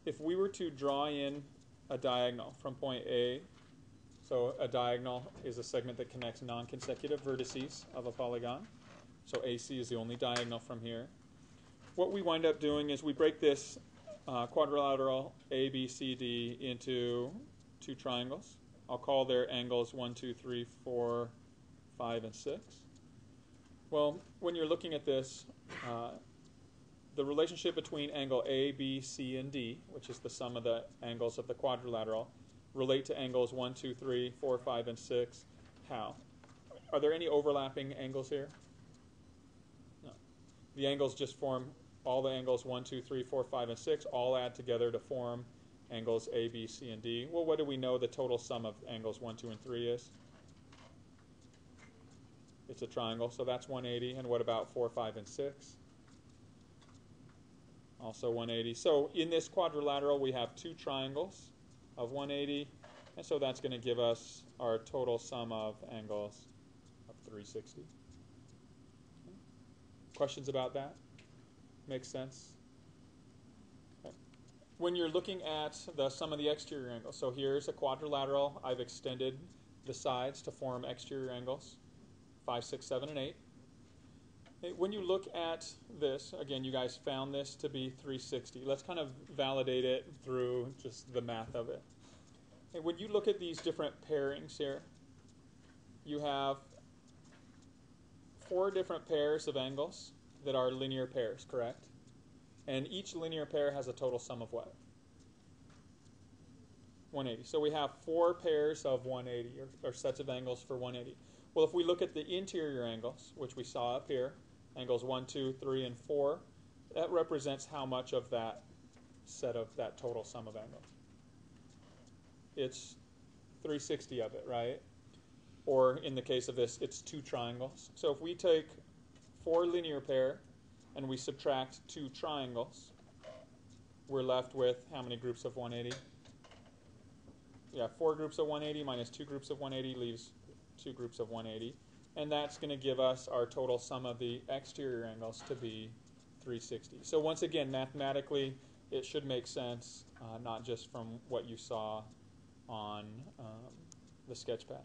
if we were to draw in a diagonal from point A, so a diagonal is a segment that connects non-consecutive vertices of a polygon. So AC is the only diagonal from here. What we wind up doing is we break this quadrilateral ABCD into two triangles. I'll call their angles 1, 2, 3, 4, 5, and 6. Well, when you're looking at this, the relationship between angle A, B, C, and D, which is the sum of the angles of the quadrilateral, relate to angles 1, 2, 3, 4, 5, and 6. How? Are there any overlapping angles here? No. The angles just form all the angles 1, 2, 3, 4, 5, and 6 all add together to form angles A, B, C, and D. Well, what do we know the total sum of angles 1, 2, and 3 is? It's a triangle, so that's 180. And what about 4, 5, and 6? Also 180. So in this quadrilateral, we have two triangles of 180, and so that's going to give us our total sum of angles of 360. Okay. Questions about that? Makes sense? Okay. When you're looking at the sum of the exterior angles, so here's a quadrilateral. I've extended the sides to form exterior angles, 5, 6, 7, and 8. When you look at this, again, you guys found this to be 360. Let's kind of validate it through just the math of it. When you look at these different pairings here, you have 4 different pairs of angles that are linear pairs, correct? And each linear pair has a total sum of what? 180. So we have 4 pairs of 180, or sets of angles for 180. Well, if we look at the interior angles, which we saw up here, angles 1, 2, 3, and 4, that represents how much of that set of that total sum of angles? It's 360 of it, right? Or in the case of this, it's 2 triangles. So if we take 4 linear pair and we subtract 2 triangles, we're left with how many groups of 180? Yeah, 4 groups of 180 minus 2 groups of 180 leaves 2 groups of 180. And that's going to give us our total sum of the exterior angles to be 360. So once again, mathematically, it should make sense, not just from what you saw on the sketch pad.